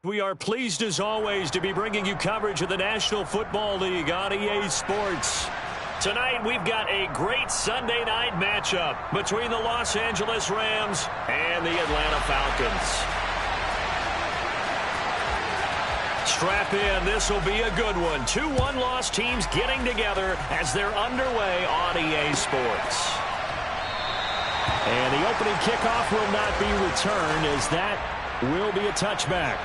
We are pleased as always to be bringing you coverage of the National Football League on EA Sports. Tonight we've got a great Sunday night matchup between the Los Angeles Rams and the Atlanta Falcons. Strap in, this will be a good one. Two one-loss teams getting together as they're underway on EA Sports. And the opening kickoff will not be returned as that will be a touchback.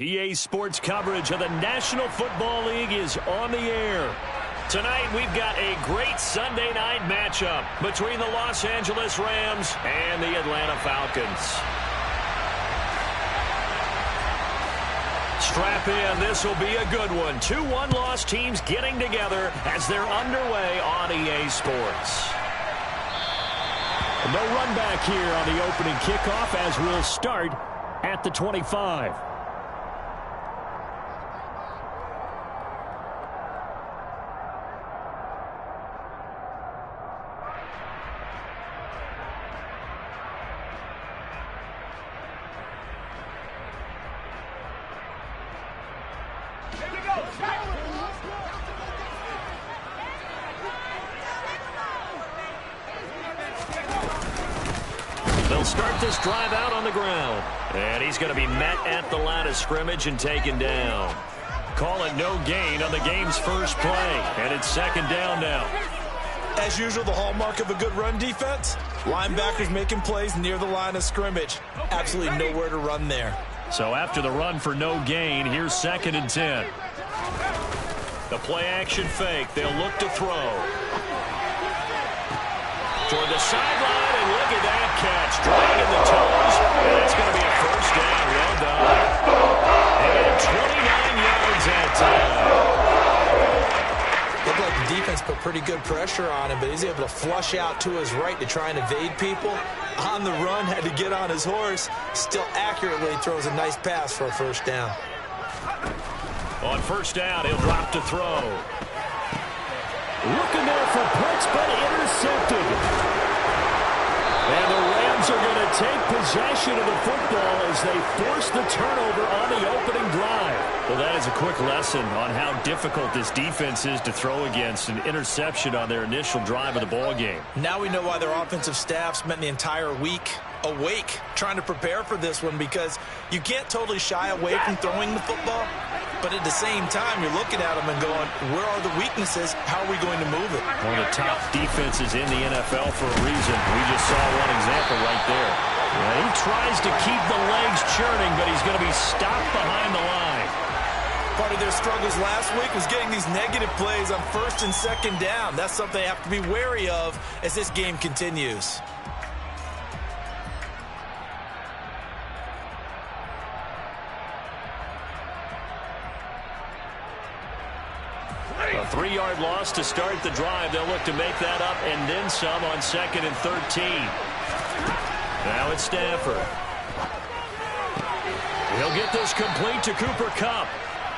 EA Sports coverage of the National Football League is on the air. Tonight we've got a great Sunday night matchup between the Los Angeles Rams and the Atlanta Falcons. Strap in. This will be a good one. 2 one-loss teams getting together as they're underway on EA Sports. No run back here on the opening kickoff as we'll start at the 25. They'll start this drive out on the ground. And he's going to be met at the line of scrimmage and taken down. Call it no gain on the game's first play. And it's second down now. As usual, the hallmark of a good run defense, linebackers making plays near the line of scrimmage. Absolutely nowhere to run there. So after the run for no gain, here's 2nd and 10. The play action fake. They'll look to throw. Toward the sideline, and look at that catch. Dragging the toes, and it's going to be a first down. Well done. And 29 yards that time. Looked like the defense put pretty good pressure on him, but he's able to flush out to his right to try and evade people. On the run, had to get on his horse. Still accurately throws a nice pass for a first down. On first down, he'll drop to throw. Looking there for Pitts, but intercepted. And the Rams are going to take possession of the football as they force the turnover on the opening drive. Well, that is a quick lesson on how difficult this defense is to throw against. An interception on their initial drive of the ball game. Now we know why their offensive staff spent the entire week awake trying to prepare for this one, because you can't totally shy away from throwing the football. But at the same time, you're looking at them and going, where are the weaknesses? How are we going to move it? One of the top defenses in the NFL for a reason. We just saw one example right there. He tries to keep the legs churning, but he's going to be stopped behind the line. Part of their struggles last week was getting these negative plays on 1st and 2nd down. That's something they have to be wary of as this game continues. A 3-yard loss to start the drive. They'll look to make that up and then some on 2nd and 13. Now it's Stafford. He'll get this complete to Cooper Kupp.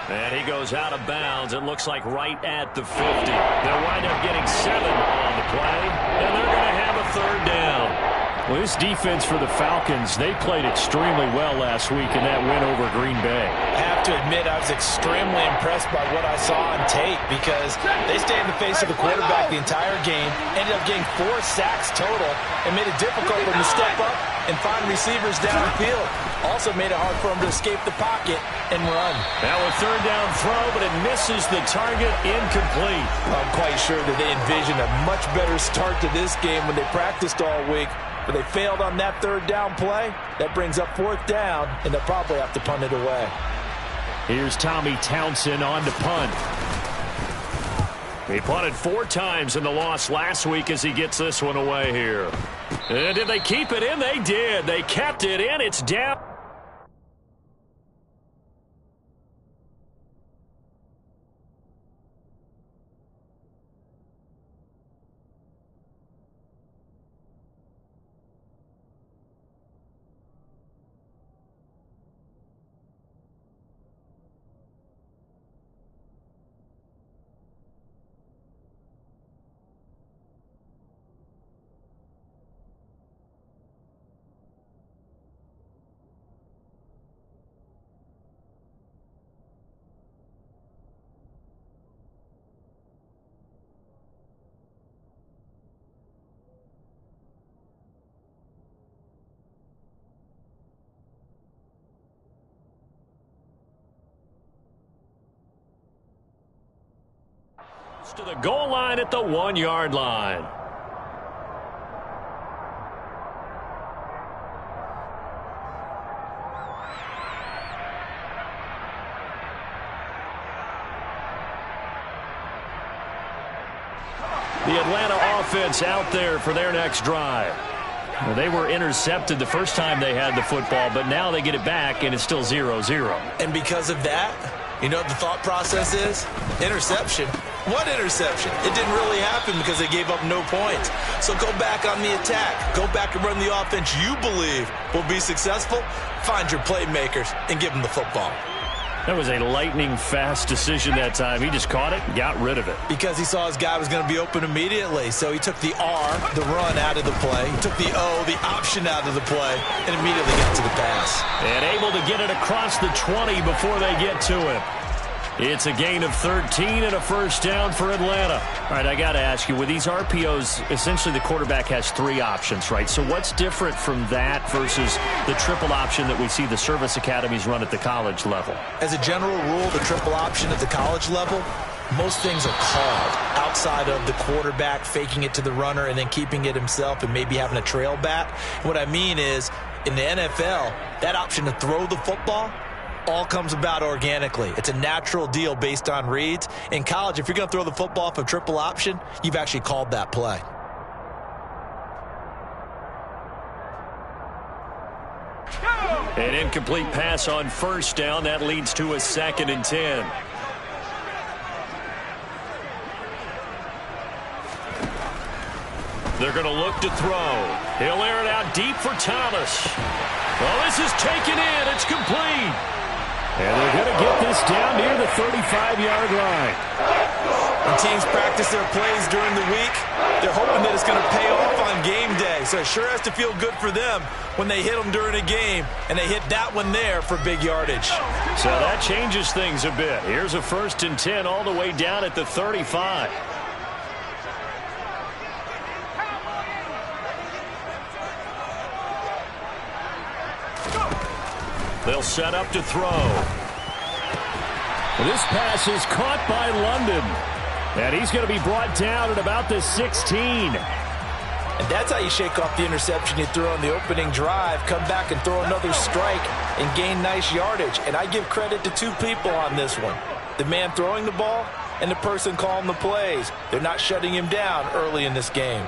And he goes out of bounds. It looks like right at the 50. They'll wind up getting 7 on the play. And they're going to have a 3rd down. Well, this defense for the Falcons, they played extremely well last week in that win over Green Bay. I have to admit, I was extremely impressed by what I saw on tape, because they stayed in the face of the quarterback the entire game, ended up getting 4 sacks total, and made it difficult for them to step up and find receivers down the field. Also made it hard for them to escape the pocket and run. Now a 3rd down throw, but it misses the target, incomplete. I'm quite sure that they envisioned a much better start to this game when they practiced all week. But they failed on that 3rd down play. That brings up 4th down, and they'll probably have to punt it away. Here's Tommy Townsend on to punt. He punted 4 times in the loss last week as he gets this one away here. And did they keep it in? They did. They kept it in. It's down. To the goal line at the 1-yard line. The Atlanta offense out there for their next drive. Well, they were intercepted the first time they had the football, but now they get it back, and it's still 0-0. And because of that, you know what the thought process is? Interception. What interception? It didn't really happen because they gave up no points. So go back on the attack. Go back and run the offense you believe will be successful. Find your playmakers and give them the football. That was a lightning-fast decision that time. He just caught it and got rid of it. Because he saw his guy was going to be open immediately. So he took the R, the run, out of the play. He took the O, the option, out of the play, and immediately got to the pass. And able to get it across the 20 before they get to him. It's a gain of 13 and a first down for Atlanta. All right, I got to ask you, with these RPOs, essentially the quarterback has 3 options, right? So what's different from that versus the triple option that we see the service academies run at the college level? As a general rule, the triple option at the college level, most things are called outside of the quarterback faking it to the runner and then keeping it himself and maybe having a trail back. What I mean is, in the NFL, that option to throw the football all comes about organically. It's a natural deal based on reads. In college, if you're going to throw the football off a triple option, you've actually called that play. An incomplete pass on first down. That leads to a 2nd and 10. They're going to look to throw. He'll air it out deep for Thomas. Well, this is taken in. It's complete. And they're going to get this down near the 35-yard line. When teams practice their plays during the week, they're hoping that it's going to pay off on game day. So it sure has to feel good for them when they hit them during a game, and they hit that one there for big yardage. So that changes things a bit. Here's a 1st and 10 all the way down at the 35. They'll set up to throw. This pass is caught by London. And he's going to be brought down at about the 16. And that's how you shake off the interception you threw on the opening drive. Come back and throw another strike and gain nice yardage. And I give credit to 2 people on this one. The man throwing the ball and the person calling the plays. They're not shutting him down early in this game.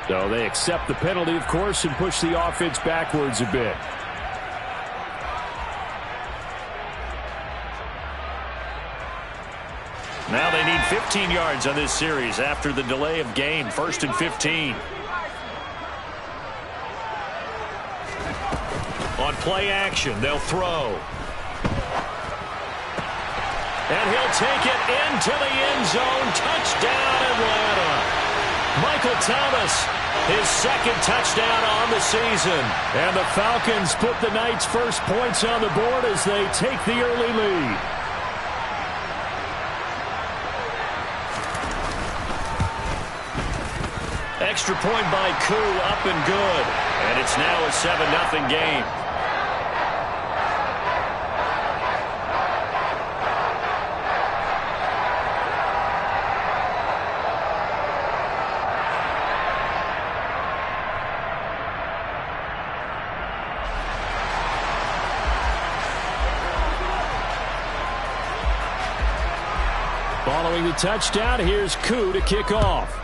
So they accept the penalty, of course, and push the offense backwards a bit. Now they need 15 yards on this series after the delay of game. 1st and 15. On play action, they'll throw. And he'll take it into the end zone. Touchdown, Atlanta. Michael Thomas, his 2nd touchdown on the season. And the Falcons put the night's first points on the board as they take the early lead. Extra point by Koo, up and good. And it's now a 7-0 game. Following the touchdown, here's Koo to kick off.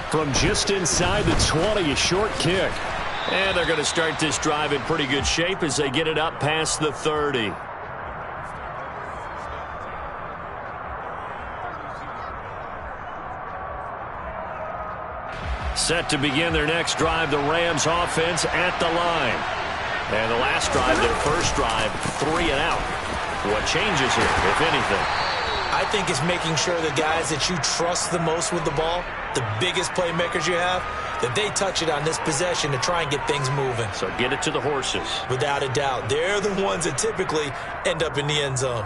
From just inside the 20, a short kick. And they're going to start this drive in pretty good shape as they get it up past the 30. Set to begin their next drive, the Rams offense at the line. And the last drive, their first drive, 3 and out. What changes here, if anything? I think it's making sure the guys that you trust the most with the ball, the biggest playmakers you have, that they touch it on this possession to try and get things moving. So get it to the horses. Without a doubt. They're the ones that typically end up in the end zone.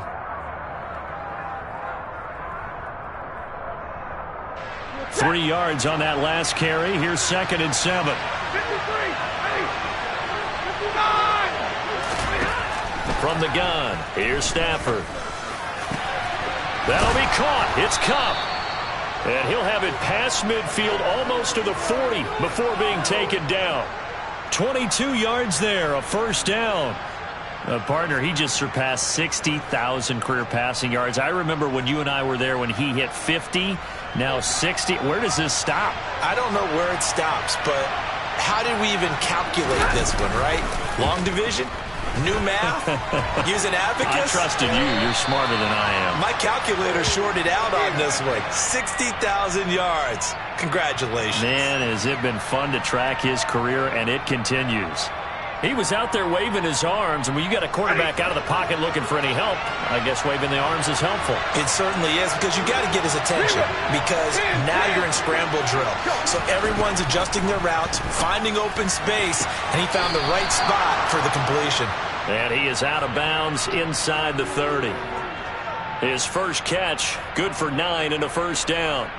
Three yards on that last carry. Here's 2nd and 7. From the gun, here's Stafford. That'll be caught. It's Cup. And he'll have it past midfield almost to the 40 before being taken down. 22 yards there, a first down. Partner, he just surpassed 60,000 career passing yards. I remember when you and I were there when he hit 50, now 60. Where does this stop? I don't know where it stops, but how did we even calculate this one, right? Long division? New math? Use an abacus? I trusted you. You're smarter than I am. My calculator shorted out on this one. 60,000 yards. Congratulations. Man, has it been fun to track his career, and it continues. He was out there waving his arms, and when you got a quarterback out of the pocket looking for any help, I guess waving the arms is helpful. It certainly is, because you got to get his attention, because now you're in scramble drill. So everyone's adjusting their routes, finding open space, and he found the right spot for the completion. And he is out of bounds inside the 30. His first catch, good for 9 and a first down.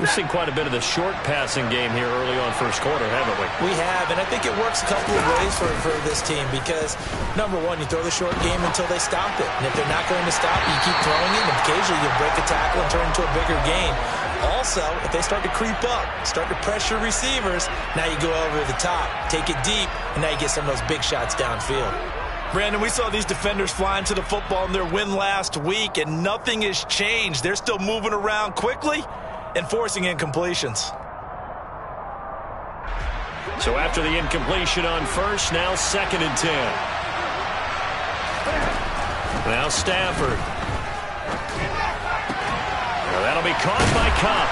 We've seen quite a bit of the short passing game here early on first quarter, haven't we? We have, and I think it works a couple of ways for this team because, number one, you throw the short game until they stop it. And if they're not going to stop it, you keep throwing it, and occasionally you'll break a tackle and turn it into a bigger gain. Also, if they start to creep up, start to pressure receivers, now you go over the top, take it deep, and now you get some of those big shots downfield. Brandon, we saw these defenders flying to the football in their win last week, and nothing has changed. They're still moving around quickly and forcing incompletions. So after the incompletion on first, now 2nd and 10. Now Stafford. Well, that'll be caught by Cup.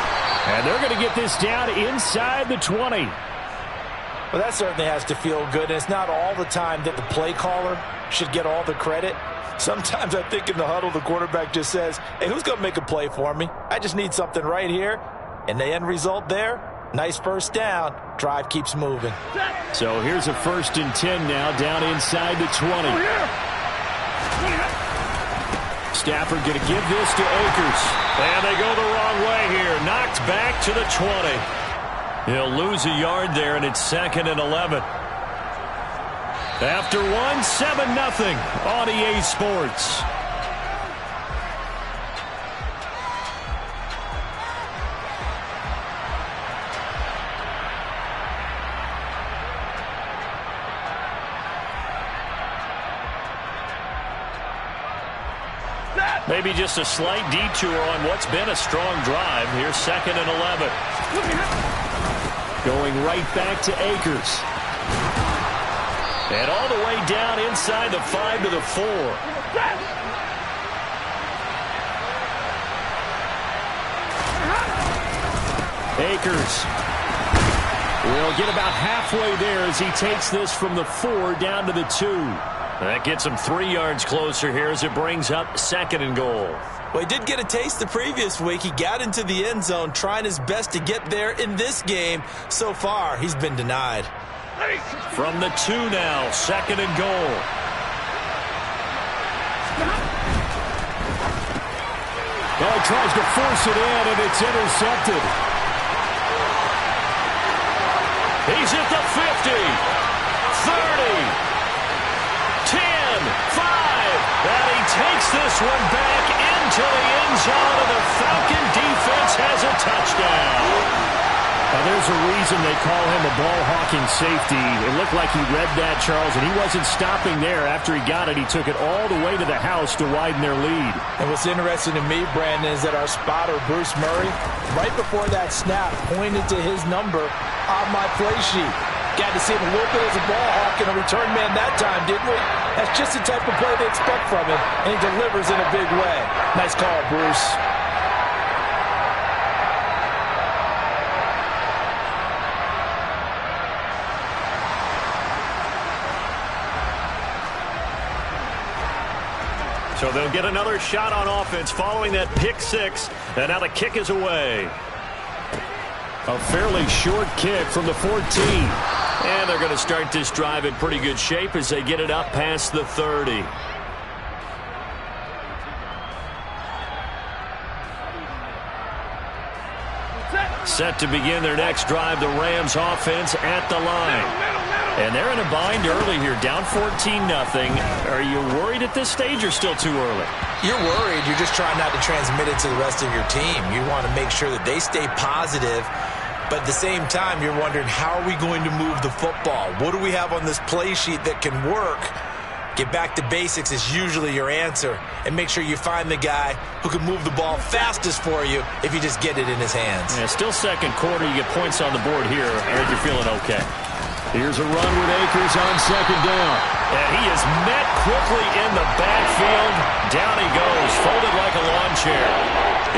And they're going to get this down inside the 20. Well, that certainly has to feel good. And it's not all the time that the play caller should get all the credit. Sometimes I think in the huddle, the quarterback just says, hey, who's going to make a play for me? I just need something right here. And the end result there, nice first down. Drive keeps moving. So here's a 1st and 10 now, down inside the 20. Stafford going to give this to Akers. And they go the wrong way here. Knocked back to the 20. He'll lose a yard there, and it's 2nd and 11. After 7-0 on EA Sports. Maybe just a slight detour on what's been a strong drive. Here's 2nd and 11. Going right back to Akers. And all the way down inside the 5 to the 4. Akers will get about halfway there as he takes this from the 4 down to the 2. That gets him 3 yards closer here as it brings up 2nd and goal. Well, he did get a taste the previous week. He got into the end zone trying his best to get there in this game. So far, he's been denied. From the 2 now, 2nd and goal. Oh, he tries to force it in, and it's intercepted. He's at the 50, 30, 10, 5. And he takes this one back into the end zone, and the Falcon defense has a touchdown. There's a reason they call him a ball-hawking safety. It looked like he read that, Charles, and he wasn't stopping there. After he got it, he took it all the way to the house to widen their lead. And what's interesting to me, Brandon, is that our spotter, Bruce Murray, right before that snap, pointed to his number on my play sheet. Got to see him a little bit as a ball hawk and a return man that time, didn't we? That's just the type of play they expect from him, and he delivers in a big way. Nice call, Bruce. So they'll get another shot on offense following that pick 6, and now the kick is away. A fairly short kick from the 14. And they're going to start this drive in pretty good shape as they get it up past the 30. Set to begin their next drive, the Rams offense at the line. And they're in a bind early here, down 14-0. Are you worried at this stage or still too early? You're worried. You're just trying not to transmit it to the rest of your team. You want to make sure that they stay positive. But at the same time, you're wondering, how are we going to move the football? What do we have on this play sheet that can work? Get back to basics is usually your answer. And make sure you find the guy who can move the ball fastest for you if you just get it in his hands. Yeah, still second quarter. You get points on the board here. I think you're feeling okay. Here's a run with Akers on second down. And he is met quickly in the backfield. Down he goes, folded like a lawn chair.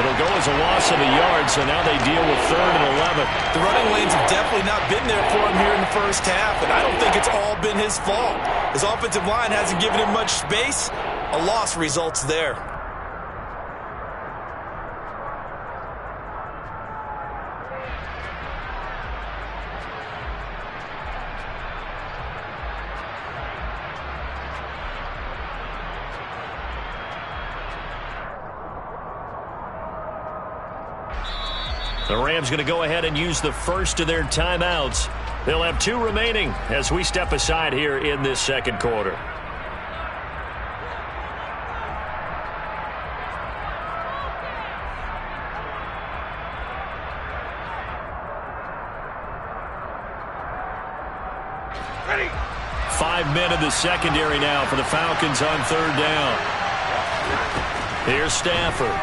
It'll go as a loss of a yard, so now they deal with 3rd and 11. The running lanes have definitely not been there for him here in the first half, and I don't think it's all been his fault. His offensive line hasn't given him much space. A loss results there. The Rams going to go ahead and use the first of their timeouts. They'll have 2 remaining as we step aside here in this second quarter. Ready. 5 men in the secondary now for the Falcons on 3rd down. Here's Stafford.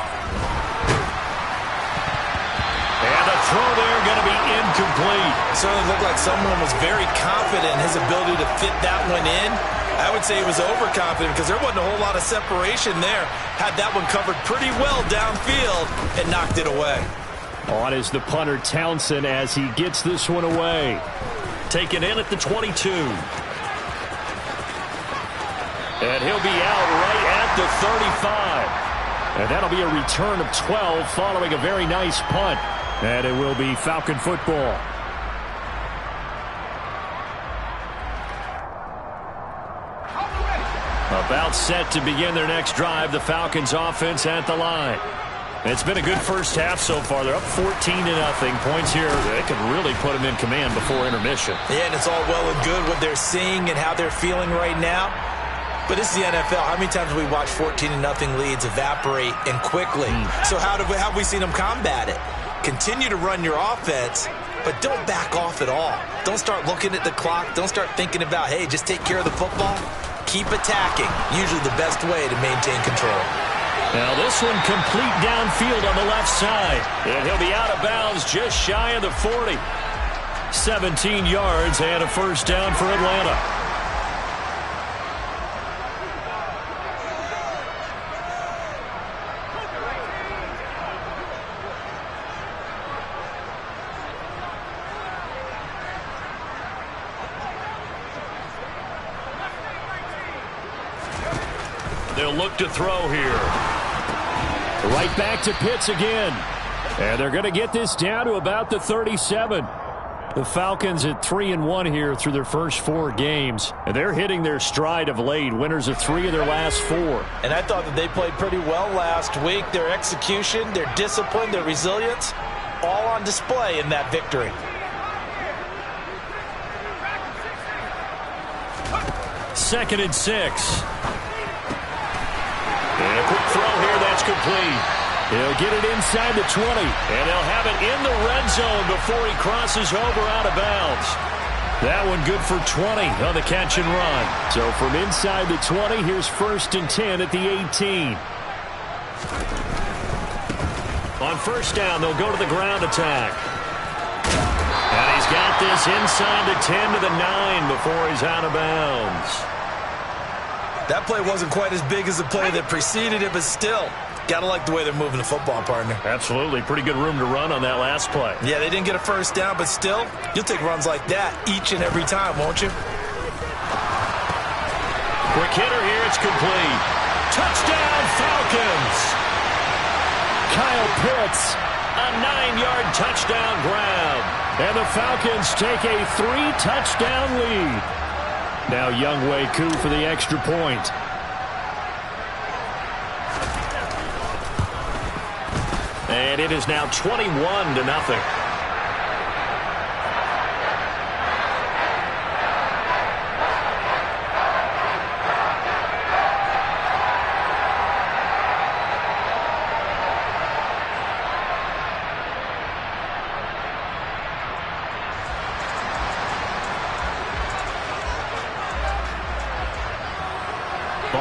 And the throw there going to be incomplete. It certainly looked like someone was very confident in his ability to fit that one in. I would say he was overconfident because there wasn't a whole lot of separation there. Had that one covered pretty well downfield and knocked it away. On is the punter Townsend as he gets this one away. Taken in at the 22. And he'll be out right at the 35. And that'll be a return of 12 following a very nice punt. And it will be Falcon football. About set to begin their next drive. The Falcons offense at the line. It's been a good first half so far. They're up 14-0. Points here. They could really put them in command before intermission. Yeah, and it's all well and good what they're seeing and how they're feeling right now. But this is the NFL. How many times have we watched 14-0 leads evaporate and quickly? So how have we seen them combat it? Continue to run your offense, but don't back off at all. Don't start looking at the clock. Don't start thinking about, hey, just take care of the football. Keep attacking. Usually the best way to maintain control. Now this one complete downfield on the left side. And he'll be out of bounds just shy of the 40. 17 yards and a first down for Atlanta. They'll look to throw here. Right back to Pitts again. And they're going to get this down to about the 37. The Falcons at 3-1 here through their first 4 games. And they're hitting their stride of late. Winners of 3 of their last 4. And I thought that they played pretty well last week. Their execution, their discipline, their resilience, all on display in that victory. Second and 6. And a quick throw here, that's complete. He'll get it inside the 20. And they'll have it in the red zone before he crosses over out of bounds. That one good for 20 on the catch and run. So from inside the 20, here's 1st and 10 at the 18. On first down, they'll go to the ground attack. And he's got this inside the 10 to the 9 before he's out of bounds. That play wasn't quite as big as the play that preceded it, but still, got to like the way they're moving the football, partner. Absolutely. Pretty good room to run on that last play. Yeah, they didn't get a first down, but still, you'll take runs like that each and every time, won't you? Quick hitter here. It's complete. Touchdown, Falcons. Kyle Pitts, a 9-yard touchdown grab. And the Falcons take a 3-touchdown lead. Now Younghoe Koo for the extra point. And it is now 21-0.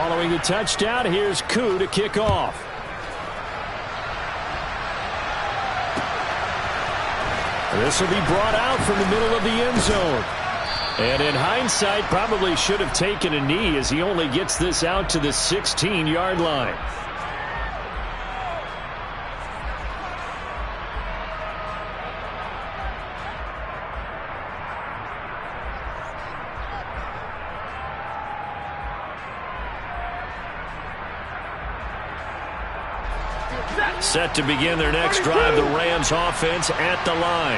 Following the touchdown, here's Koo to kick off. This will be brought out from the middle of the end zone. And in hindsight, probably should have taken a knee as he only gets this out to the 16-yard line. Set to begin their next drive, the Rams offense at the line.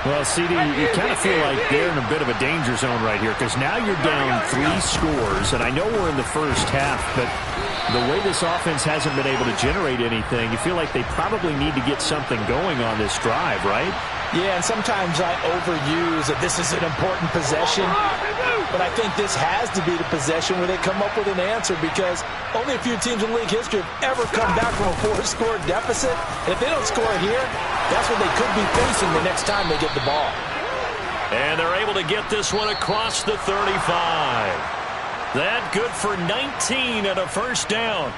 Well, CD, you kind of feel like they're in a bit of a danger zone right here because now you're down 3 scores, and I know we're in the first half, but the way this offense hasn't been able to generate anything, you feel like they probably need to get something going on this drive, right? Yeah, and sometimes I overuse that this is an important possession, but I think this has to be the possession where they come up with an answer because only a few teams in league history have ever come back from a 4-score deficit. And if they don't score here, that's what they could be facing the next time they get the ball. And they're able to get this one across the 35. That good for 19 and a first down.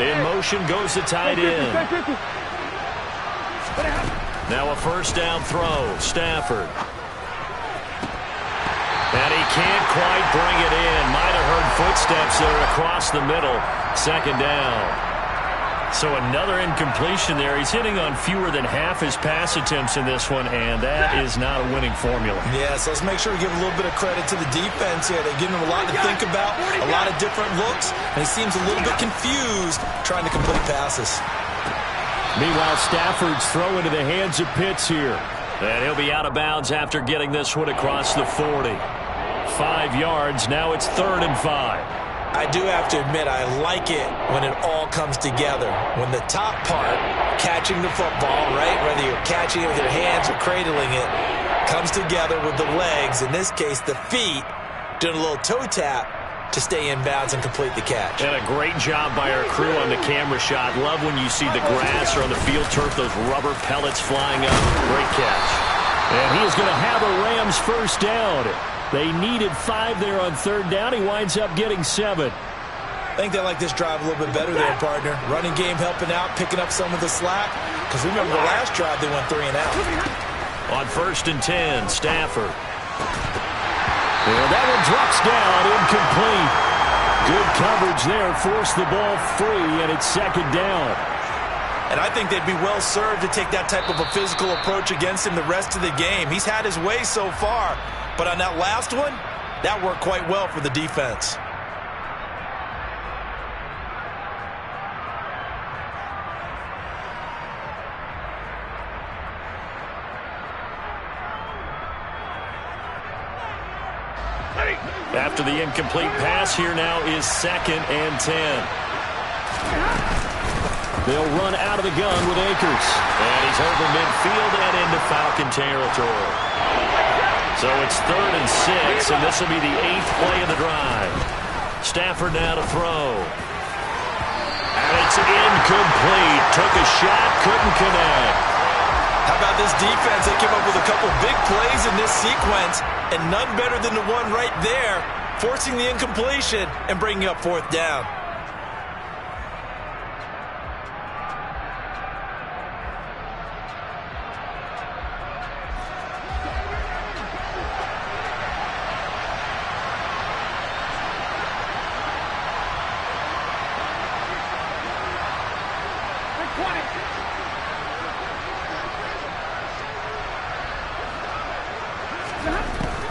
In motion goes the tight end. Now a first down throw. Stafford. And he can't quite bring it in. Might have heard footsteps there across the middle. Second down. So another incompletion there. He's hitting on fewer than half his pass attempts in this one, and that is not a winning formula. Yeah, so let's make sure we give a little bit of credit to the defense here. They're giving him a lot to think about, a lot of different looks, and he seems a little bit confused trying to complete passes. Meanwhile, Stafford's throw into the hands of Pitts here. And he'll be out of bounds after getting this one across the 40. 5 yards, now it's 3rd and 5. I do have to admit, I like it when it all comes together. When the top part, catching the football, right, whether you're catching it with your hands or cradling it, comes together with the legs, in this case the feet, doing a little toe tap to stay in bounds and complete the catch. And a great job by our crew on the camera shot. Love when you see the grass or on the field turf, those rubber pellets flying up. Great catch. And he is going to have a Rams first down. They needed 5 there on 3rd down. He winds up getting 7. I think they like this drive a little bit better there, partner. Running game helping out, picking up some of the slack. Because remember the last drive, they went 3 and out. On 1st and 10, Stafford. And that one drops down, incomplete. Good coverage there, forced the ball free, and it's 2nd down. And I think they'd be well served to take that type of a physical approach against him the rest of the game. He's had his way so far. But on that last one, that worked quite well for the defense. After the incomplete pass, here now is 2nd and 10. They'll run out of the gun with Akers. And he's over midfield and into Falcon territory. So it's 3rd and 6, and this will be the 8th play of the drive. Stafford now to throw. And it's incomplete. Took a shot, couldn't connect. How about this defense? They came up with a couple big plays in this sequence, and none better than the one right there, forcing the incompletion and bringing up 4th down.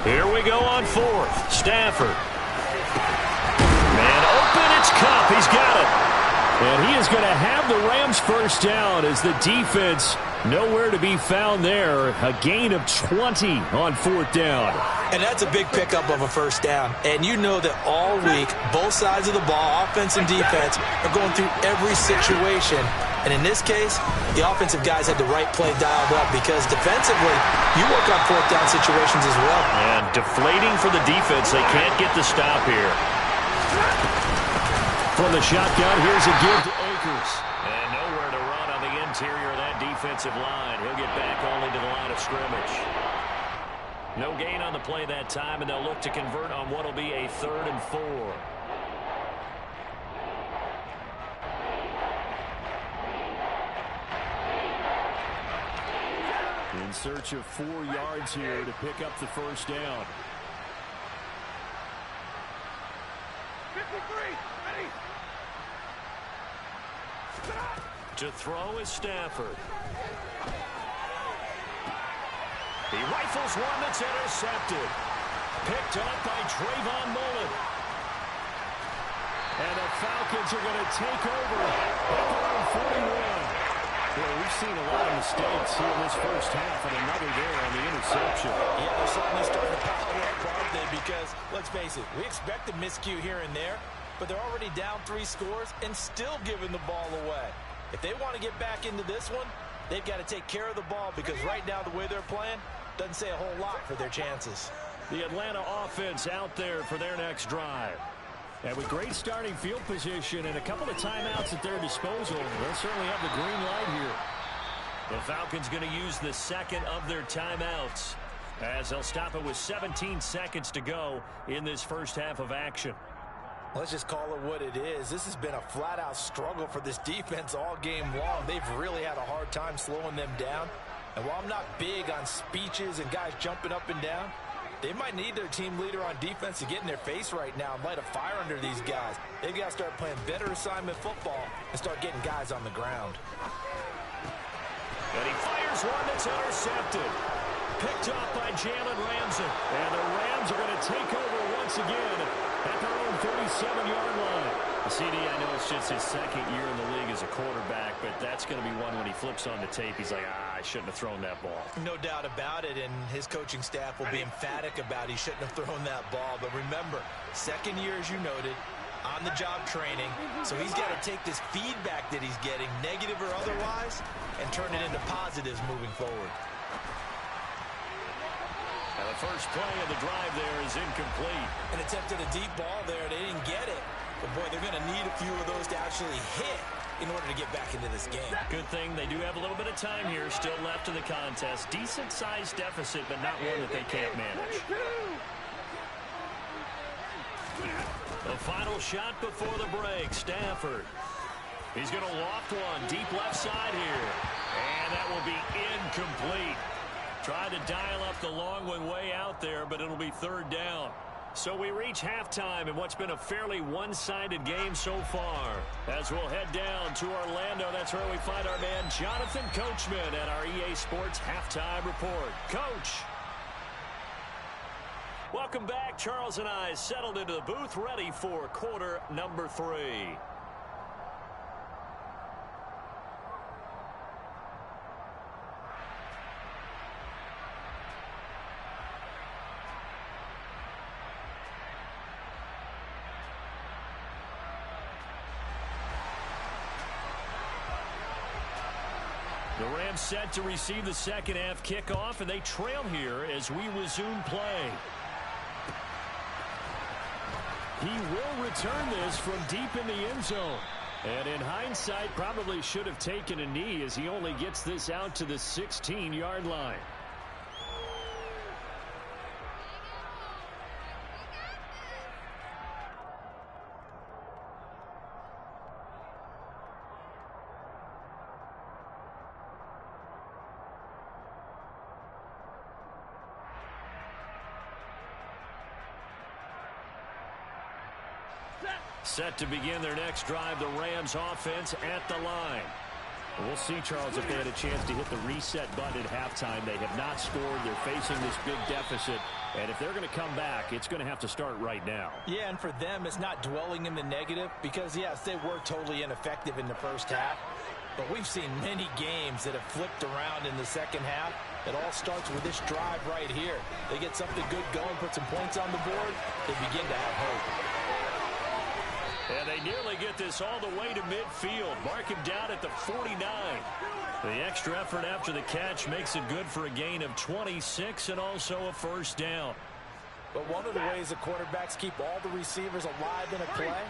Here we go on 4th. Stafford. Man open, it's Kupp. He's got it. And he is going to have the Rams first down as the defense Nowhere to be found there. A gain of 20 on 4th down. And that's a big pickup of a first down. And you know that all week, both sides of the ball, offense and defense, are going through every situation. And in this case, the offensive guys had the right play dialed up because defensively, you work on 4th down situations as well. And deflating for the defense. They can't get the stop here. From the shotgun, here's a give to Akers. And nowhere to run on the interior of that defensive line. He'll get back only to the line of scrimmage. No gain on the play that time, and they'll look to convert on what will be a 3rd and 4. In search of 4 yards here to pick up the first down. 53, ready. To throw is Stafford. He rifles one that's intercepted. Picked up by Trayvon Mullen. And the Falcons are going to take over at their own 41. Well, we've seen a lot of mistakes here in this first half, and another there on the interception. Yeah, they're certainly starting to pile up, aren't they? Because, let's face it, we expect a miscue here and there, but they're already down 3 scores and still giving the ball away. If they want to get back into this one, they've got to take care of the ball because right now the way they're playing doesn't say a whole lot for their chances. The Atlanta offense out there for their next drive. And with great starting field position and a couple of timeouts at their disposal, they'll certainly have the green light here. The Falcons going to use the second of their timeouts as they'll stop it with 17 seconds to go in this first half of action. Let's just call it what it is. This has been a flat-out struggle for this defense all game long. They've really had a hard time slowing them down. And while I'm not big on speeches and guys jumping up and down, they might need their team leader on defense to get in their face right now and light a fire under these guys. They've got to start playing better assignment football and start getting guys on the ground. And he fires one that's intercepted. Picked up by Jalen Ramsey. And the Rams are going to take over once again at their own 37-yard line. CD, I know it's just his 2nd year in the league as a quarterback, but that's going to be one when he flips on the tape. He's like, I shouldn't have thrown that ball. No doubt about it, and his coaching staff will be emphatic about he shouldn't have thrown that ball. But remember, 2nd year, as you noted, on-the-job training. So he's got to take this feedback that he's getting, negative or otherwise, and turn it into positives moving forward. And the first play of the drive there is incomplete. An attempt at a deep ball there. They didn't get it. But, boy, they're going to need a few of those to actually hit in order to get back into this game. Good thing they do have a little bit of time here still left in the contest. Decent-sized deficit, but not one that they can't manage. The final shot before the break, Stafford. He's going to loft one deep left side here. And that will be incomplete. Tried to dial up the long one way out there, but it'll be 3rd down. So we reach halftime in what's been a fairly one-sided game so far. As we'll head down to Orlando, that's where we find our man Jonathan Coachman at our EA Sports Halftime Report. Coach. Welcome back. Charles and I settled into the booth ready for quarter number 3. The Rams set to receive the second half kickoff, and they trail here as we resume play. He will return this from deep in the end zone. And in hindsight, probably should have taken a knee as he only gets this out to the 16-yard line. Set to begin their next drive, the Rams offense at the line. We'll see, Charles, if they had a chance to hit the reset button at halftime. They have not scored. They're facing this big deficit. And if they're going to come back, it's going to have to start right now. Yeah, and for them, it's not dwelling in the negative because, yes, they were totally ineffective in the first half. But we've seen many games that have flipped around in the second half. It all starts with this drive right here. They get something good going, put some points on the board, they begin to have hope. And they nearly get this all the way to midfield. Mark him down at the 49. The extra effort after the catch makes it good for a gain of 26 and also a first down. But one of the ways the quarterbacks keep all the receivers alive in a play,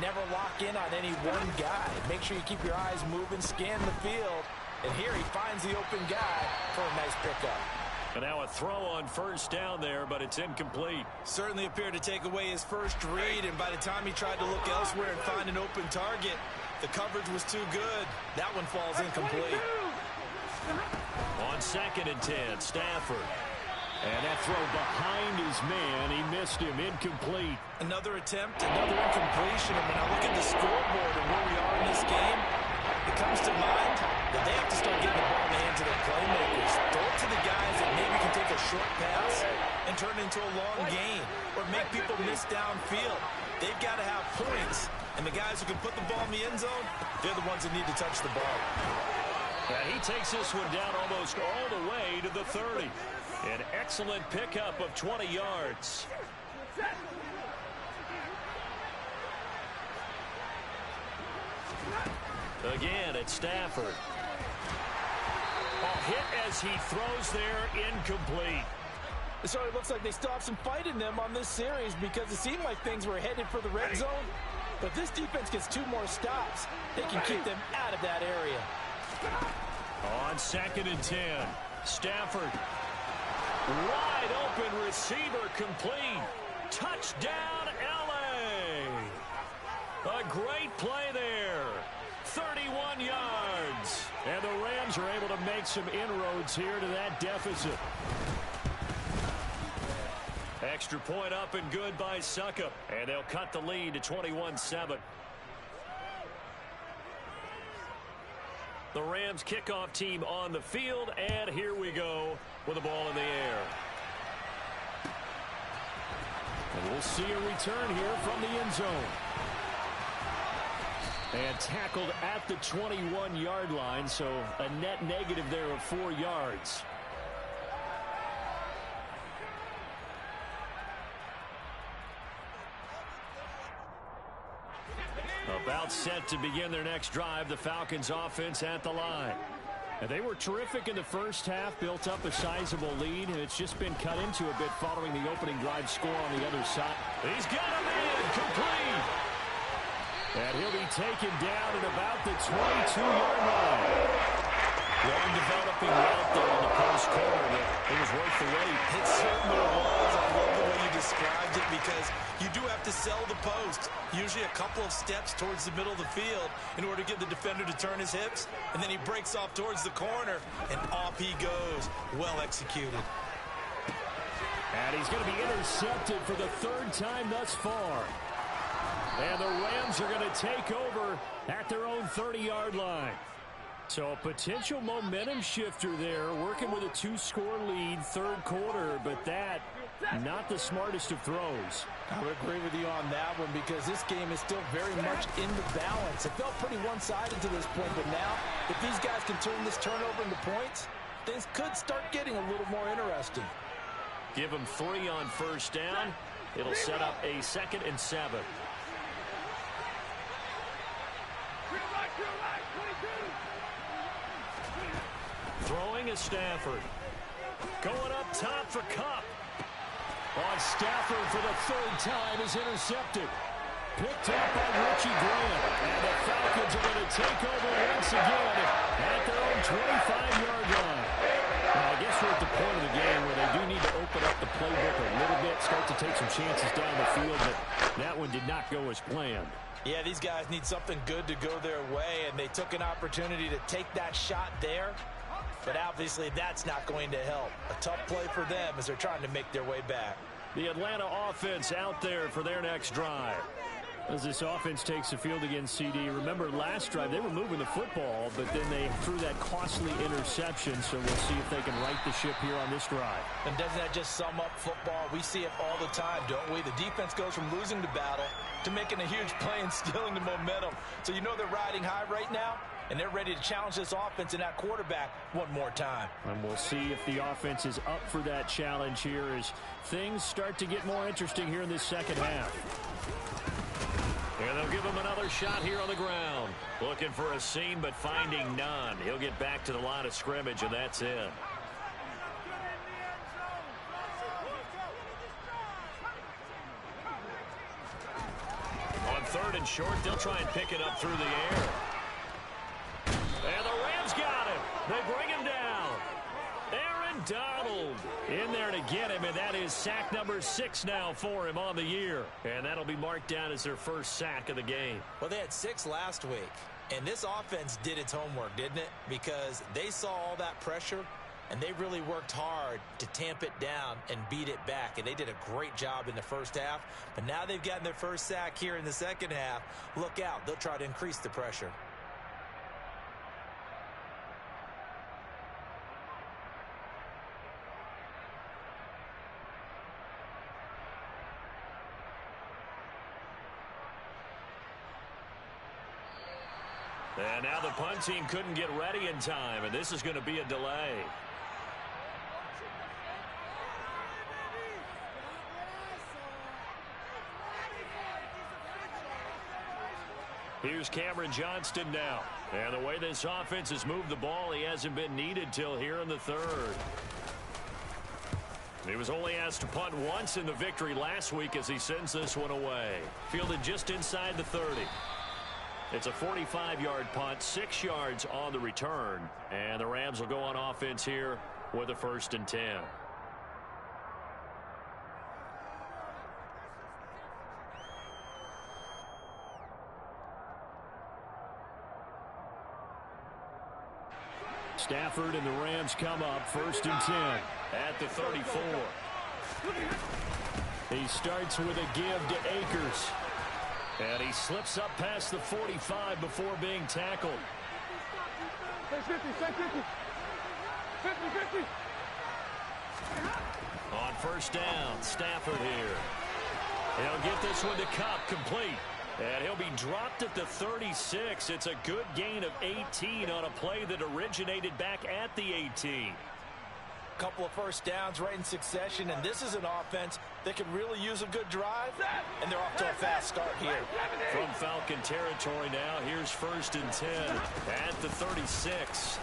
never lock in on any one guy. Make sure you keep your eyes moving, scan the field, and here he finds the open guy for a nice pickup. And now a throw on first down there, but it's incomplete. Certainly appeared to take away his first read, and by the time he tried to look elsewhere and find an open target, the coverage was too good. That one falls incomplete. On 2nd and 10, Stafford. And that throw behind his man, he missed him, incomplete. Another attempt, another incompletion. And when I look at the scoreboard and where we are in this game, it comes to mind that they have to start getting the ball in the hands of their playmakers. Throw it to the guys that maybe can take a short pass and turn it into a long gain or make people miss downfield. They've got to have points. And the guys who can put the ball in the end zone, they're the ones that need to touch the ball. He takes this one down almost all the way to the 30. An excellent pickup of 20 yards. Again, it's Stafford. A hit as he throws there, incomplete. So it looks like they still have some fight in them on this series because it seemed like things were headed for the red zone. But this defense gets 2 more stops. They can keep them out of that area. On 2nd and 10, Stafford. Wide open receiver complete. Touchdown, L.A. A great play there. 31 yards. And the Rams are able to make some inroads here to that deficit. Extra point up and good by Suckup. And they'll cut the lead to 21-7. The Rams kickoff team on the field, and here we go with the ball in the air. And we'll see a return here from the end zone. And tackled at the 21-yard line, so a net negative there of 4 yards. About set to begin their next drive, the Falcons offense at the line. And they were terrific in the first half, built up a sizable lead, and it's just been cut into a bit following the opening drive score on the other side. He's got a man, complete. And he'll be taken down at about the 22-yard line. Long developing route there in the post corner, but it was worth the wait. It certainly was. I love the way you described it because you do have to sell the post. Usually a couple of steps towards the middle of the field in order to get the defender to turn his hips. And then he breaks off towards the corner, and off he goes. Well executed. And he's going to be intercepted for the 3rd time thus far. And the Rams are going to take over at their own 30-yard line. So a potential momentum shifter there, working with a 2-score lead, 3rd quarter, but that, not the smartest of throws. I would agree with you on that one because this game is still very much in the balance. It felt pretty one-sided to this point, but now, if these guys can turn this turnover into points, things could start getting a little more interesting. Give them 3 on first down. It'll set up a 2nd and 7. Throwing is Stafford. Going up top for Kupp. On Stafford for the 3rd time is intercepted. Picked up by Richie Grant. And the Falcons are going to take over once again at their own 25-yard line. Well, I guess we're at the point of the game where they do need to open up the playbook a little bit, start to take some chances down the field, but that one did not go as planned. Yeah, these guys need something good to go their way, and they took an opportunity to take that shot there. But obviously that's not going to help. A tough play for them as they're trying to make their way back. The Atlanta offense out there for their next drive. As this offense takes the field against CD. Remember last drive they were moving the football, but then they threw that costly interception. So we'll see if they can right the ship here on this drive. And doesn't that just sum up football? We see it all the time, don't we? The defense goes from losing the battle to making a huge play and stealing the momentum. So you know they're riding high right now. and they're ready to challenge this offense and that quarterback one more time. And we'll see if the offense is up for that challenge here as things start to get more interesting here in this second half. And they'll give him another shot here on the ground. Looking for a seam, but finding none. He'll get back to the line of scrimmage, and that's it. On third and short, they'll try and pick it up through the air. And the Rams got him. They bring him down. Aaron Donald in there to get him, and that is sack number 6 now for him on the year. And that'll be marked down as their first sack of the game. Well, they had 6 last week, and this offense did its homework, didn't it? Because they saw all that pressure, and they really worked hard to tamp it down and beat it back. And they did a great job in the first half. But now they've gotten their first sack here in the second half. Look out. They'll try to increase the pressure. And now the punt team couldn't get ready in time, and this is going to be a delay. Here's Cameron Johnston now. And the way this offense has moved the ball, he hasn't been needed till here in the third. He was only asked to punt once in the victory last week as he sends this one away. Fielded just inside the 30. It's a 45-yard punt, 6 yards on the return. And the Rams will go on offense here with a 1st and 10. Stafford and the Rams come up 1st and 10 at the 34. He starts with a give to Akers. And he slips up past the 45 before being tackled. 50. On 1st down, Stafford here. He'll get this one to Kupp, complete. And he'll be dropped at the 36. It's a good gain of 18 on a play that originated back at the 18. Couple of first downs right in succession, and this is an offense that could really use a good drive, and they're off to a fast start here. From Falcon territory now, here's 1st and 10 at the 36.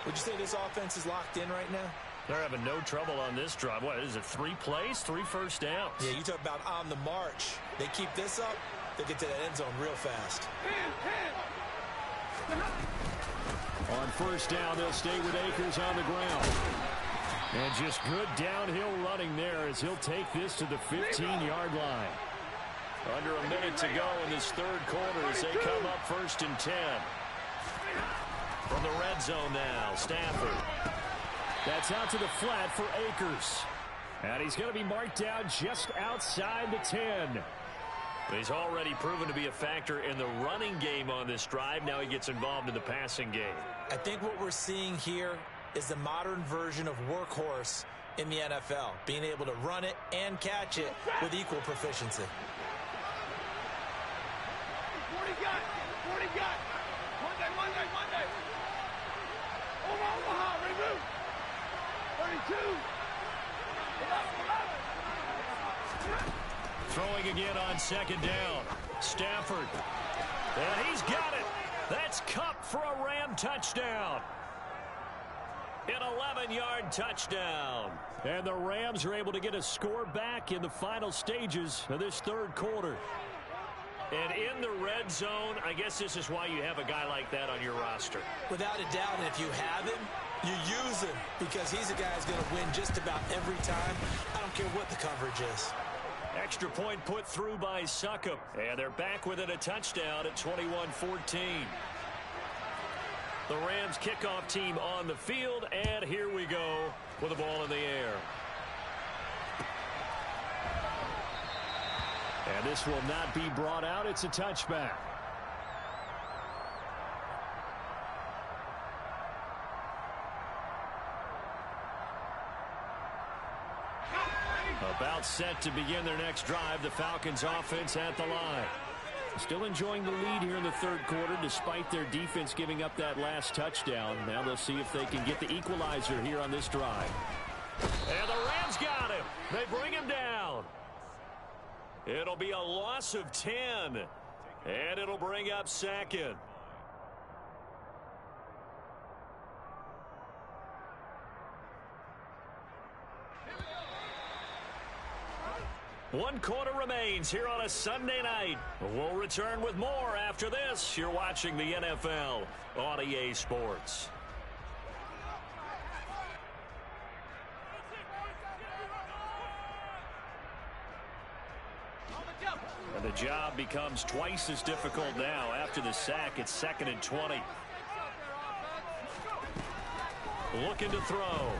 Would you say this offense is locked in right now? They're having no trouble on this drive. What is it, 3 plays, 3 first downs? Yeah, you talk about on the march. They keep this up, they get to that end zone real fast. On 1st down, they'll stay with Akers on the ground. And just good downhill running there as he'll take this to the 15-yard line. Under a minute to go in this third quarter as they come up 1st and 10. From the red zone now, Stafford. That's out to the flat for Akers. And he's going to be marked down just outside the 10. He's already proven to be a factor in the running game on this drive. Now he gets involved in the passing game. I think what we're seeing here is the modern version of workhorse in the NFL, being able to run it and catch it with equal proficiency. 40 got. Monday. Omaha, remove. 32. Throwing again on 2nd down. Stafford. And he's got it. That's Kupp for a Ram touchdown. An 11-yard touchdown. And the Rams are able to get a score back in the final stages of this third quarter. And in the red zone, I guess this is why you have a guy like that on your roster. Without a doubt, and if you have him, you use him because he's a guy who's going to win just about every time. I don't care what the coverage is. Extra point put through by Succop. And they're back within a touchdown at 21-14. The Rams kickoff team on the field, and here we go with the ball in the air. And this will not be brought out. It's a touchback. About set to begin their next drive. The Falcons offense at the line. Still enjoying the lead here in the third quarter despite their defense giving up that last touchdown. Now they'll see if they can get the equalizer here on this drive. And the Rams got him. They bring him down. It'll be a loss of 10. And it'll bring up second. One quarter remains here on a Sunday night. We'll return with more after this. You're watching the NFL on EA Sports. And the job becomes twice as difficult now. After the sack, it's 2nd and 20. Looking to throw.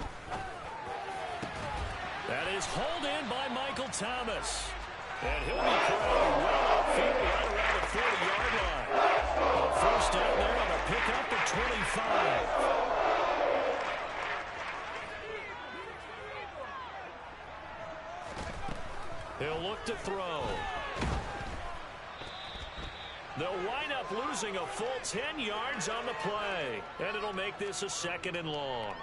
That is hauled in by Michael Thomas. And he'll be crowded well upfield right around the 40-yard line. First down there on a pickup at 25. He'll look to throw. They'll wind up losing a full 10 yards on the play. And it'll make this a 2nd and long.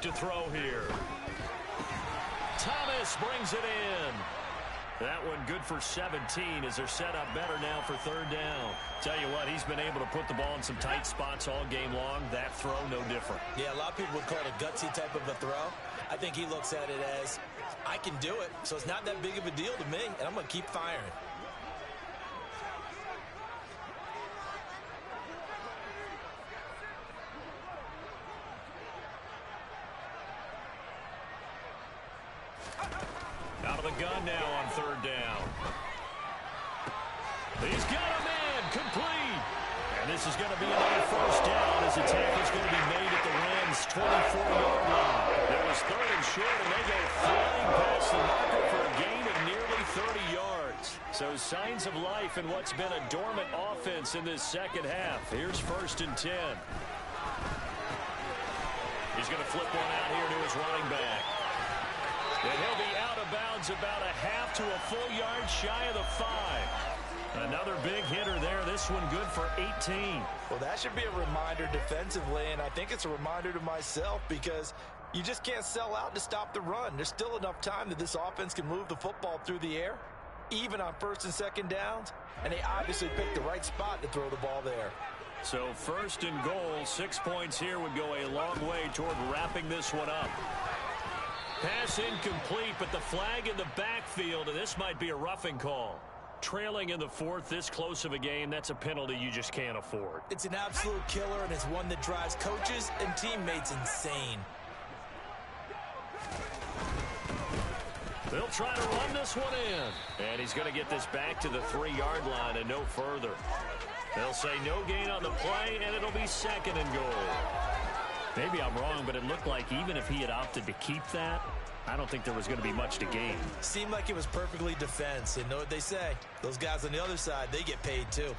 To throw here. Thomas brings it in. That one good for 17 as they're set up better now for 3rd down. Tell you what, he's been able to put the ball in some tight spots all game long. That throw, no different. Yeah, a lot of people would call it a gutsy type of a throw. I think he looks at it as, I can do it, so it's not that big of a deal to me, and I'm going to keep firing. Out of the gun now on 3rd down. He's got a man complete. And this is going to be another 1st down as the tackle's going to be made at the Rams' 24-yard line. There was 3rd and short, and they go flying past the marker for a gain of nearly 30 yards. So signs of life in what's been a dormant offense in this second half. Here's 1st and 10. He's going to flip one out here to his running back. And he'll be out of bounds about a half to a full yard shy of the 5. Another big hitter there. This one good for 18. Well, that should be a reminder defensively, and I think it's a reminder to myself because you just can't sell out to stop the run. There's still enough time that this offense can move the football through the air, even on 1st and 2nd downs, and they obviously picked the right spot to throw the ball there. So 1st and goal, 6 points here would go a long way toward wrapping this one up. Pass incomplete, but the flag in the backfield, and this might be a roughing call. Trailing in the 4th, this close of a game, that's a penalty you just can't afford. It's an absolute killer, and it's one that drives coaches and teammates insane. They'll try to run this one in. And he's going to get this back to the 3-yard line and no further. They'll say no gain on the play, and it'll be 2nd and goal. Maybe I'm wrong, but it looked like even if he had opted to keep that, I don't think there was going to be much to gain. Seemed like it was perfectly defense. And know what they say? Those guys on the other side, they get paid too.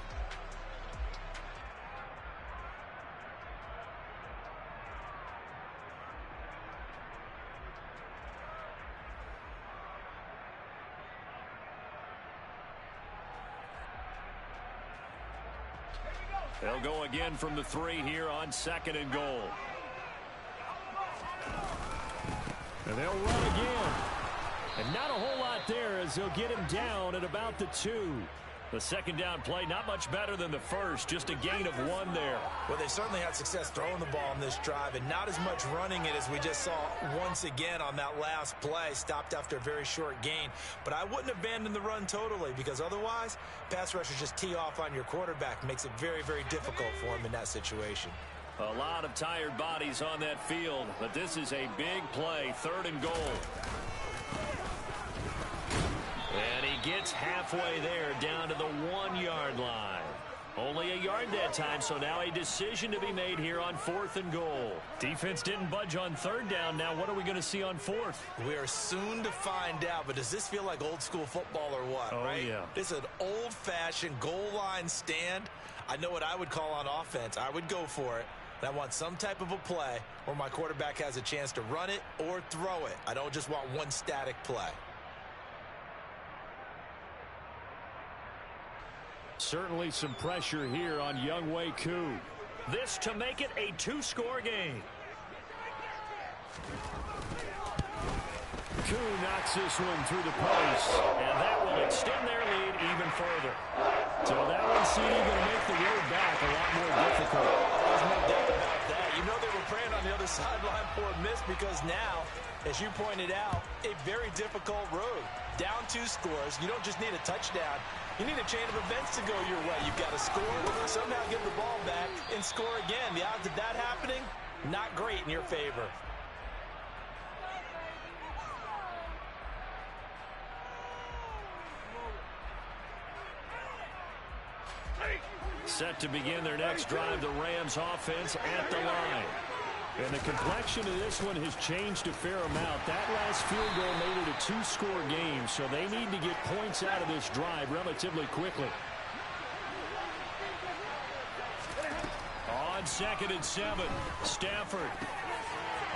They'll go again from the 3 here on 2nd and goal. And they'll run again. And not a whole lot there as they'll get him down at about the 2. The 2nd down play, not much better than the 1st. Just a gain of 1 there. Well, they certainly had success throwing the ball in this drive and not as much running it as we just saw once again on that last play. Stopped after a very short gain. But I wouldn't abandon the run totally because otherwise, pass rushers just tee off on your quarterback. Makes it very, very difficult for him in that situation. A lot of tired bodies on that field, but this is a big play, 3rd and goal. And he gets halfway there down to the 1-yard line. Only a yard that time, so now a decision to be made here on 4th and goal. Defense didn't budge on 3rd down. Now what are we going to see on 4th? We are soon to find out, but does this feel like old school football or what, right? Yeah. This is an old-fashioned goal line stand. I know what I would call on offense. I would go for it. I want some type of a play where my quarterback has a chance to run it or throw it. I don't just want one static play. Certainly some pressure here on Younghoe Koo. This to make it a 2-score game. Koo knocks this one through the post, and that will extend their lead even further. So that one seemed going to make the road back a lot more difficult. There's no doubt about that. You know they were praying on the other sideline for a miss because now, as you pointed out, a very difficult road. Down 2 scores. You don't just need a touchdown. You need a chain of events to go your way. You've got to score, somehow give the ball back, and score again. The odds of that happening, not great in your favor. Set to begin their next drive, the Rams offense at the line. And the complexion of this one has changed a fair amount. That last field goal made it a 2-score game, so they need to get points out of this drive relatively quickly. On 2nd and 7, Stafford.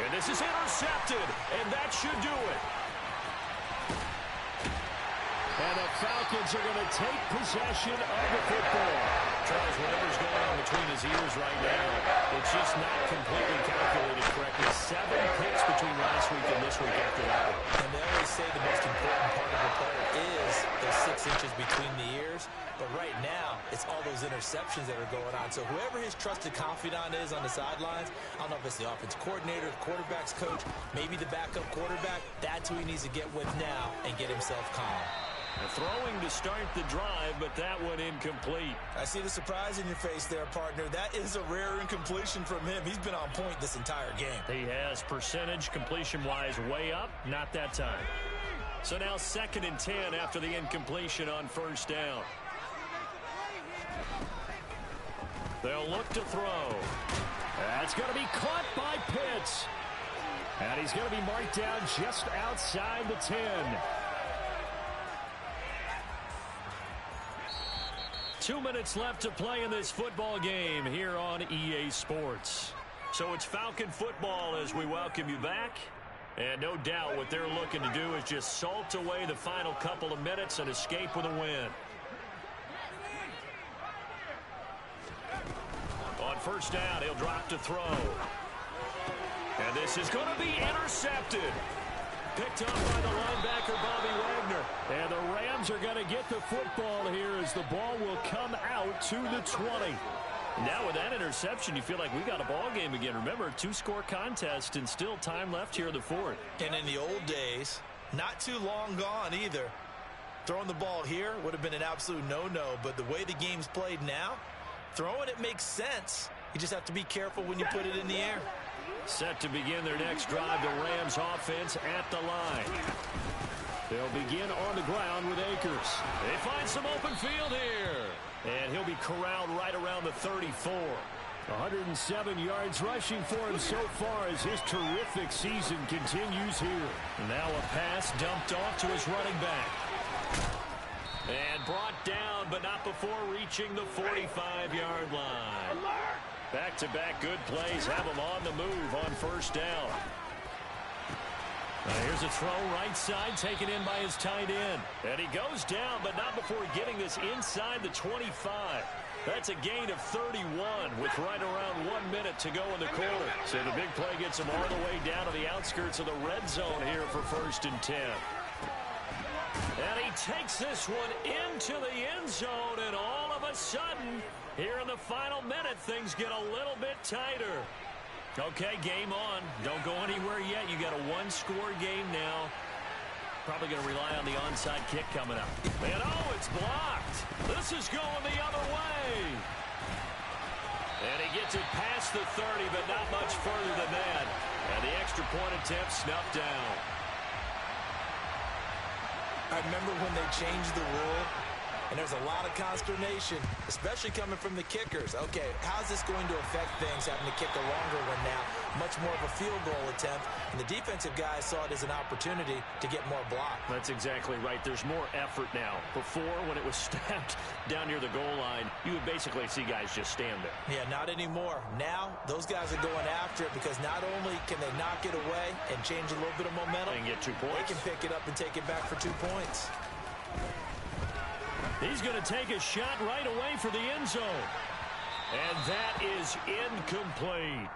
And this is intercepted, and that should do it. And the Falcons are going to take possession of the football. Charles, whatever's going on between his ears right now, it's just not completely calculated correctly. 7 picks between last week and this week after that. And they always say the most important part of the player is those 6 inches between the ears. But right now, it's all those interceptions that are going on. So whoever his trusted confidant is on the sidelines, I don't know if it's the offense coordinator, the quarterback's coach, maybe the backup quarterback, that's who he needs to get with now and get himself calm. Throwing to start the drive, but that one incomplete. I see the surprise in your face there, partner. That is a rare incompletion from him. He's been on point this entire game. He has percentage completion-wise way up, not that time. So now 2nd and 10 after the incompletion on 1st down. They'll look to throw. That's going to be caught by Pitts. And he's going to be marked down just outside the 10. 2 minutes left to play in this football game here on EA Sports. So it's Falcon football as we welcome you back. And no doubt what they're looking to do is just salt away the final couple of minutes and escape with a win. On 1st down, he'll drop to throw. And this is going to be intercepted. Picked up by the linebacker, Bobby Wagner. And the Rams are going to get the football here as the ball will come out to the 20. Now with that interception, you feel like we got a ball game again. Remember, a 2-score contest and still time left here in the 4th. And in the old days, not too long gone either. Throwing the ball here would have been an absolute no-no. But the way the game's played now, throwing it makes sense. You just have to be careful when you put it in the air. Set to begin their next drive, the Rams offense at the line. They'll begin on the ground with Akers. They find some open field here. And he'll be corralled right around the 34. 107 yards rushing for him so far as his terrific season continues here. Now a pass dumped off to his running back. And brought down, but not before reaching the 45-yard line. Back-to-back good plays have him on the move on 1st down. Here's a throw right side, taken in by his tight end. And he goes down, but not before getting this inside the 25. That's a gain of 31 with right around 1 minute to go in the quarter. So the big play gets him all the way down to the outskirts of the red zone here for 1st and 10. And he takes this one into the end zone, and all of a sudden, here in the final minute, things get a little bit tighter. Okay, game on. Don't go anywhere yet. You got a 1-score game now. Probably going to rely on the onside kick coming up. And oh, it's blocked. This is going the other way. And he gets it past the 30, but not much further than that. And the extra point attempt snuffed down. I remember when they changed the rule and there's a lot of consternation, especially coming from the kickers. Okay, how's this going to affect things, having to kick a longer one now? Much more of a field goal attempt, and the defensive guys saw it as an opportunity to get more block. That's exactly right. There's more effort now. Before, when it was snapped down near the goal line, you would basically see guys just stand there. Yeah, not anymore. Now, those guys are going after it because not only can they knock it away and change a little bit of momentum, and get 2 points. They can pick it up and take it back for 2 points. He's going to take a shot right away for the end zone. And that is incomplete.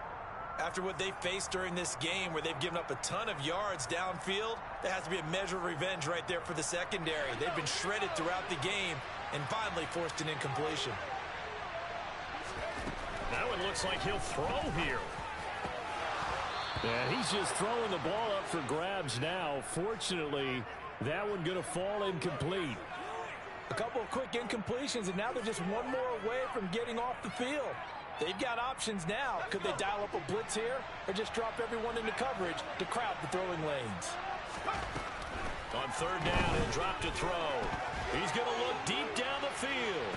After what they faced during this game where they've given up a ton of yards downfield, there has to be a measure of revenge right there for the secondary. They've been shredded throughout the game and finally forced an incompletion. Now it looks like he'll throw here. Yeah, he's just throwing the ball up for grabs now. Fortunately, that one going to fall incomplete. A couple of quick incompletions, and now they're just one more away from getting off the field. They've got options now. Could they dial up a blitz here or just drop everyone into coverage to crowd the throwing lanes? On third down, he'll drop to throw. He's going to look deep down the field.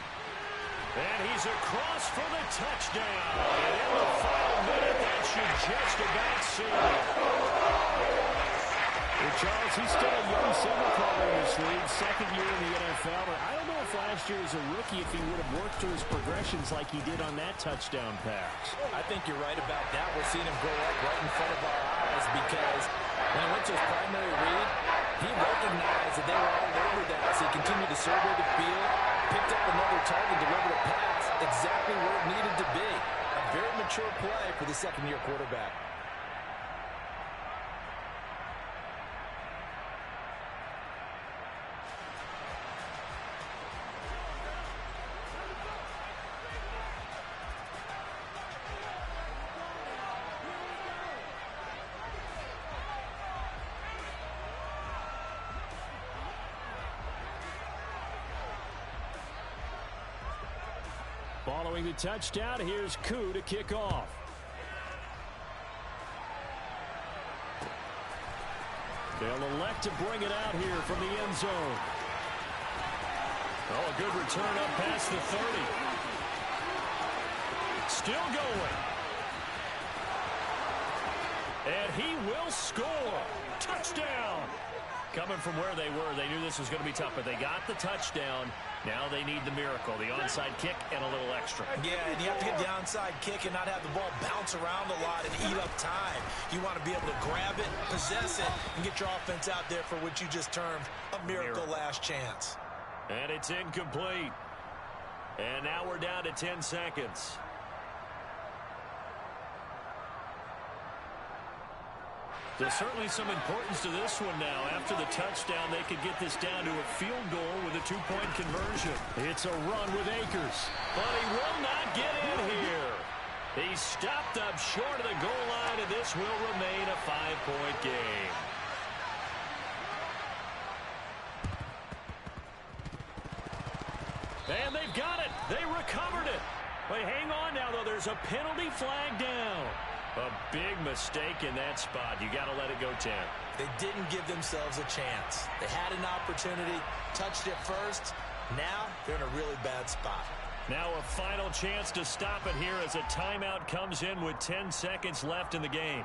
And he's across for the touchdown. And in the final minute, that should just about seal it. Well, Charles, he's still a young single player in this league, second year in the NFL. But I don't know if last year as a rookie, if he would have worked through his progressions like he did on that touchdown pass. I think you're right about that. We're seeing him grow up right in front of our eyes because when he went to his primary read, he recognized that they were all over that. So he continued to survey the field, picked up another target, delivered a pass exactly where it needed to be. A very mature play for the second-year quarterback. Following the touchdown, here's Koo to kick off. They'll elect to bring it out here from the end zone. Oh, a good return up past the 30. Still going. And he will score. Touchdown. Coming from where they were, they knew this was going to be tough, but they got the touchdown. Now they need the miracle, the onside kick and a little extra. Yeah, and you have to get the onside kick and not have the ball bounce around a lot and eat up time. You want to be able to grab it, possess it, and get your offense out there for what you just termed a miracle last chance. And it's incomplete. And now we're down to 10 seconds. There's certainly some importance to this one now. After the touchdown, they could get this down to a field goal with a 2-point conversion. It's a run with Akers, but he will not get in here. He's stopped up short of the goal line, and this will remain a 5-point game. And they've got it. They recovered it. But hang on now, though. There's a penalty flag down. A big mistake in that spot. You got to let it go 10. They didn't give themselves a chance. They had an opportunity, touched it first. Now they're in a really bad spot. Now a final chance to stop it here as a timeout comes in with 10 seconds left in the game.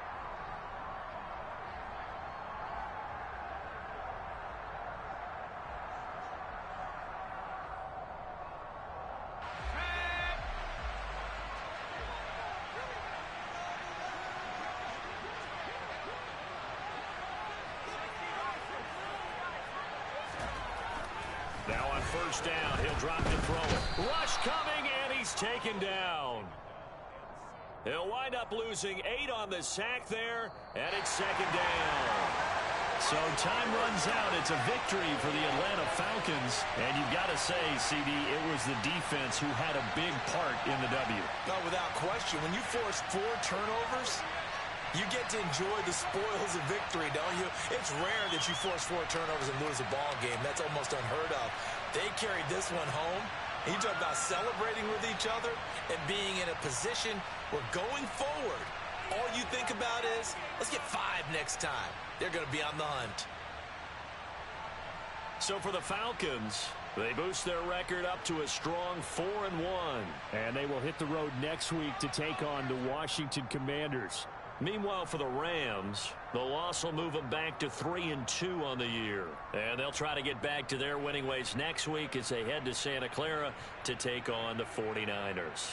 Now on first down, he'll drop to throw it. Rush coming, and he's taken down. He'll wind up losing 8 on the sack there, and it's second down. So time runs out. It's a victory for the Atlanta Falcons. And you've got to say, CD, it was the defense who had a big part in the W. No, without question. When you force 4 turnovers, you get to enjoy the spoils of victory, don't you? It's rare that you force 4 turnovers and lose a ball game. That's almost unheard of. They carried this one home. You talk about celebrating with each other and being in a position where going forward, all you think about is, let's get 5 next time. They're going to be on the hunt. So for the Falcons, They boost their record up to a strong 4-1. And they will hit the road next week to take on the Washington Commanders. Meanwhile, for the Rams, the loss will move them back to 3-2 on the year. And they'll try to get back to their winning ways next week as they head to Santa Clara to take on the 49ers.